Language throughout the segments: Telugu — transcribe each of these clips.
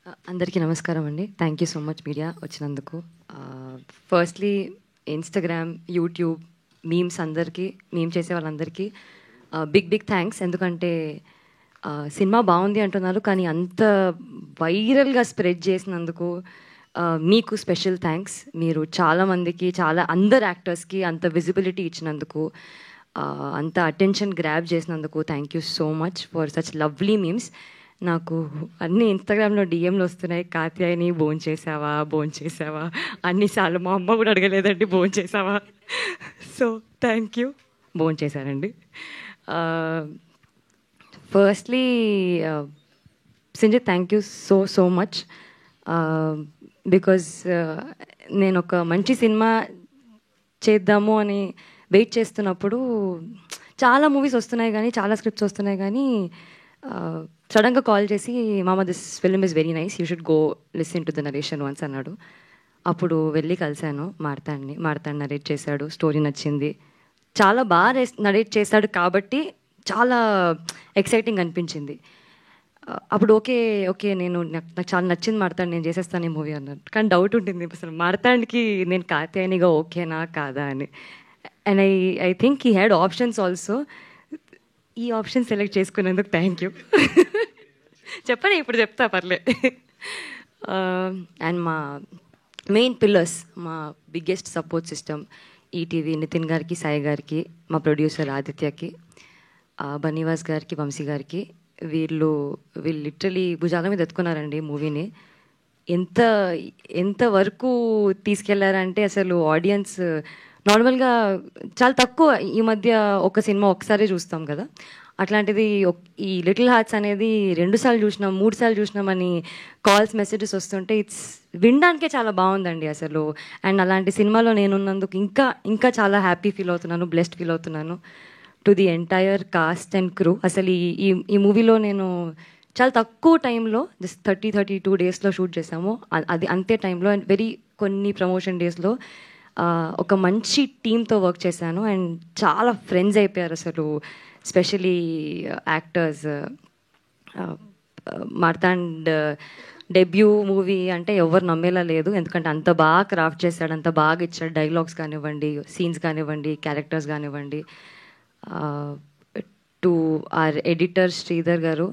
అందరికీ నమస్కారం అండి. Thank you so much media వచ్చినందుకు. ఫస్ట్లీ ఇన్స్టాగ్రామ్, యూట్యూబ్, మీమ్స్ అందరికీ, మీమ్ చేసే వాళ్ళందరికీ బిగ్ థ్యాంక్స్. ఎందుకంటే సినిమా బాగుంది అంటున్నారు, కానీ అంత వైరల్గా స్ప్రెడ్ చేసినందుకు మీకు స్పెషల్ థ్యాంక్స్. మీరు చాలామందికి, అందరు యాక్టర్స్కి అంత విజిబిలిటీ ఇచ్చినందుకు, అంత అటెన్షన్ గ్రాబ్ చేసినందుకు thank you so much for such lovely memes. నాకు అన్ని ఇన్స్టాగ్రామ్లో డిఎంలు వస్తున్నాయి, కాత్యాయని భోంచేసావా అన్నిసార్లు. మా అమ్మ కూడా అడగలేదండి భోంచేసావా. So thank you. భోంచేశారండి. Firstly Sinjith, thank you so much. Because నేను ఒక మంచి సినిమా చేద్దాము అని వెయిట్ చేస్తున్నప్పుడు చాలా మూవీస్ వస్తున్నాయి, కానీ చాలా స్క్రిప్ట్స్ వస్తున్నాయి, కానీ సడన్గా కాల్ చేసి, మామ this film is very nice, you should go listen to the narration once అన్నాడు. అప్పుడు వెళ్ళి కలిశాను మార్తాండ్ నరేట్ చేశాడు. స్టోరీ నచ్చింది, చాలా బాగా నరేట్ చేశాడు కాబట్టి చాలా ఎక్సైటింగ్ అనిపించింది. అప్పుడు ఓకే నాకు చాలా నచ్చింది మార్తాండ్, నేను చేసేస్తాను ఈ మూవీ అన్నాడు. కానీ డౌట్ ఉంటుంది అసలు మార్తాండ్కి నేను కాత్యాయనిగా ఓకేనా కాదా అని. And I think he had options also. ఈ ఆప్షన్ సెలెక్ట్ చేసుకునేందుకు థ్యాంక్ యూ. చెప్పండి, ఇప్పుడు చెప్తా పర్లే. అండ్ మా మెయిన్ పిల్లర్స్, మా biggest support system ETV Nitin గారికి, సాయి గారికి, మా ప్రొడ్యూసర్ ఆదిత్యకి, బనీవాస్ గారికి, వంశీ గారికి. వీళ్ళు లిటరలీ భుజాల మీద ఎత్తుకున్నారండి మూవీని. ఎంత వరకు తీసుకెళ్లారంటే అసలు ఆడియన్స్ నార్మల్గా చాలా తక్కువ ఈ మధ్య ఒక సినిమా ఒకసారి చూస్తాం కదా, అట్లాంటిది ఈ లిటిల్ హార్ట్స్ అనేది 2 సార్లు చూసినాం, 3 సార్లు చూసినామని కాల్స్, మెసేజెస్ వస్తుంటే వినడానికే చాలా బాగుందండి అసలు. అండ్ అలాంటి సినిమాలో నేనున్నందుకు ఇంకా చాలా హ్యాపీ ఫీల్ అవుతున్నాను, బ్లెస్డ్ ఫీల్ అవుతున్నాను. To the entire cost and crew. అసలు ఈ మూవీలో నేను చాలా తక్కువ టైంలో, జస్ట్ 32 డేస్లో షూట్ చేసాము. అది అంతే టైంలో అండ్ కొన్ని ప్రమోషన్ డేస్లో ఒక మంచి టీంతో వర్క్ చేశాను. అండ్ చాలా ఫ్రెండ్స్ అయిపోయారు అసలు. Specially actors. Marthand debut movie అంటే ఎవరు నమ్మేలా లేదు, ఎందుకంటే అంత బాగా క్రాఫ్ట్ చేశాడు, అంత బాగా ఇచ్చాడు. డైలాగ్స్ కానివ్వండి, సీన్స్ కానివ్వండి, క్యారెక్టర్స్ కానివ్వండి. టు ఆర్ ఎడిటర్ శ్రీధర్ గారు.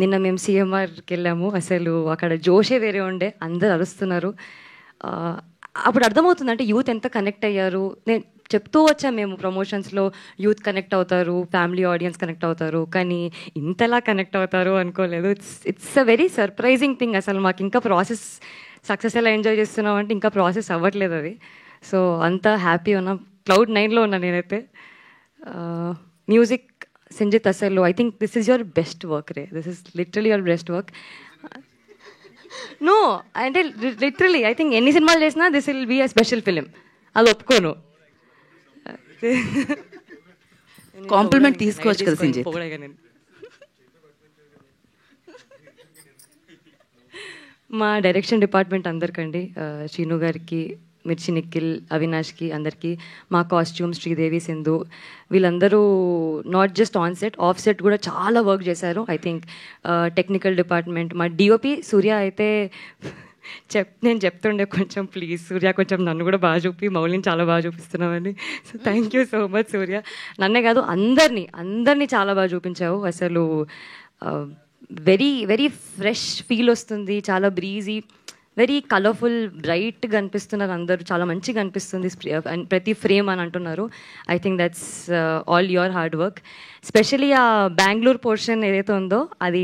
నిన్న మేము సిఎంఆర్కి వెళ్ళాము, అసలు అక్కడ జోషే వేరే ఉండే, అందరు అరుస్తున్నారు. అప్పుడు అర్థమవుతుంది అంటే యూత్ ఎంత కనెక్ట్ అయ్యారు. నేను చెప్తూ వచ్చాం, మేము ప్రమోషన్స్లో యూత్ కనెక్ట్ అవుతారు, ఫ్యామిలీ ఆడియన్స్ కనెక్ట్ అవుతారు, కానీ ఇంతలా కనెక్ట్ అవుతారు అనుకోలేదు. It's a very surprising thing. అసలు మాకు ఇంకా ప్రాసెస్, సక్సెస్ ఎలా ఎంజాయ్ చేస్తున్నాం అంటే ఇంకా ప్రాసెస్ అవ్వట్లేదు అది. సో అంత హ్యాపీ ఉన్నా, క్లౌడ్ 9లో ఉన్నా నేనైతే. మ్యూజిక్ సింజిత్, అసలు I think this is your best work రే. This is literally your best work. No అంటే లిటరలీ ఐ థింక్ ఎన్ని సినిమాలు చేసినా this will be a special film, అది ఒప్పుకోను. కాంప్లిమెంట్ తీసుకోవచ్చు కదా సింజిత్. మా డైరెక్షన్ డిపార్ట్మెంట్ అందరికండి, శ్రీను గారికి, మిర్చి నిఖిల్, అవినాష్కి, అందరికీ. మా కాస్ట్యూమ్ శ్రీదేవి, సింధు, వీళ్ళందరూ not just on set, of set కూడా చాలా వర్క్ చేశారు. ఐ థింక్ టెక్నికల్ డిపార్ట్మెంట్, మా డిఓపి సూర్య అయితే నేను చెప్తుండే కొంచెం ప్లీజ్ సూర్య కొంచెం నన్ను కూడా బాగా చూపి, మౌలిని చాలా బాగా చూపిస్తున్నామని. So thank you so much Surya. నన్నే కాదు అందరినీ చాలా బాగా చూపించావు. అసలు వెరీ ఫ్రెష్ ఫీల్ వస్తుంది, చాలా బ్రీజీ, వెరీ కలర్ఫుల్, బ్రైట్గా అనిపిస్తున్నారు అందరూ, చాలా మంచిగా అనిపిస్తుంది ప్రతి ఫ్రేమ్ అని అంటున్నారు. I think that's all your hard work. Especially ఆ బెంగళూరు పోర్షన్ ఏదైతే ఉందో అది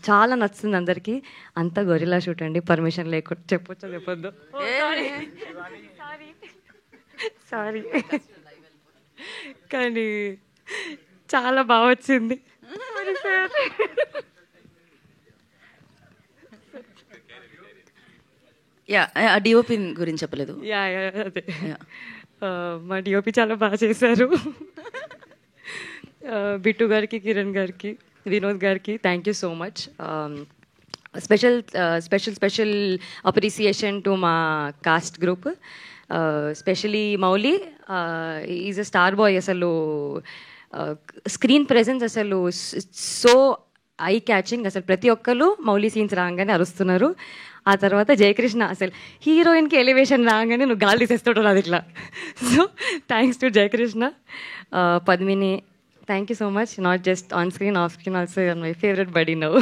చాలా నచ్చుతుంది అందరికీ. అంతా గొరిలా షూట్ అండి, పర్మిషన్ లేకుండా. చెప్పొద్దు సారీ, కానీ చాలా బాగా వచ్చింది. డిఓపి గురించి చెప్పలేదు. అదే మా డిఓపి చాలా బాగా చేశారు. బిట్టు గారికి, కిరణ్ గారికి, వినోద్ గారికి thank you so much. Special appreciation to మా cast group, specially Mouli. Is a star boy. అసలు స్క్రీన్ ప్రెజెన్స్ అసలు సో ఐ క్యాచింగ్. అసలు ప్రతి ఒక్కరు మౌలి సీన్స్ రాగానే అరుస్తున్నారు. ఆ తర్వాత జయకృష్ణ అసలు హీరోయిన్కి ఎలివేషన్ రాగానే నువ్వు గాలి తీసేస్తాడు అది ఇట్లా. So thanks to Jayakrishna. Padmini, thank you so much. Not just on screen, off screen also you are my favourite buddy now.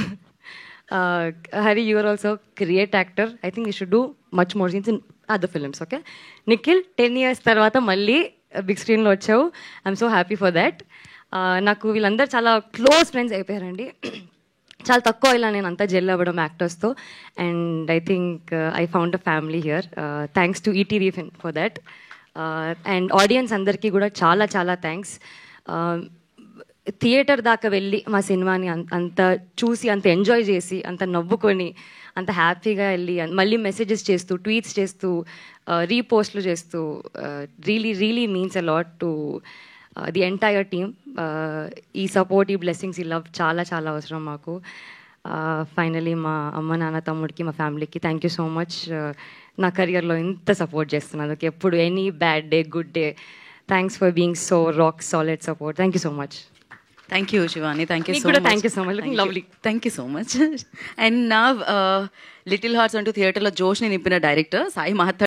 Hari, you are also great actor. I think you should do much more scenes in other films, okay? Nikhil, 10 years తర్వాత మళ్ళీ బిగ్ స్క్రీన్లో వచ్చావు. I'm so happy for that. నాకు వీళ్ళందరూ చాలా క్లోజ్ ఫ్రెండ్స్ అయిపోయారండి. చాలా తక్కువ ఇలా నేను అంతా జెల్ అవ్వడం యాక్టర్స్తో. And I think I found a family here. Thanks to ETV for that. And audience అందరికీ కూడా చాలా చాలా థ్యాంక్స్. థియేటర్ దాకా వెళ్ళి మా సినిమాని అంత చూసి, అంత ఎంజాయ్ చేసి, అంత నవ్వుకొని, అంత హ్యాపీగా వెళ్ళి మళ్ళీ మెసేజెస్ చేస్తూ, ట్వీట్స్ చేస్తూ, రీపోస్ట్లు చేస్తూ, really means a lot to the entire team. ఈ సపోర్ట్, ఈ బ్లెస్సింగ్స్, ఈ లవ్ చాలా చాలా అవసరం మాకు. ఫైనలీ మా అమ్మ, నాన్న, తమ్ముడికి, మా ఫ్యామిలీకి థ్యాంక్ యూ సో మచ్. నా కెరియర్లో ఇంత సపోర్ట్ చేస్తున్నందుకు, ఎప్పుడు any bad day, good day, thanks for being so rock solid support. Thank you so much. Thank you Shivani, thank you so కూడా much. Thank you so much. Looking lovely. Thank you so much. And నా లిటిల్ హార్ట్స్ అంటూ థియేటర్లో జోష్ని నింపిన డైరెక్టర్ సాయి మహత్త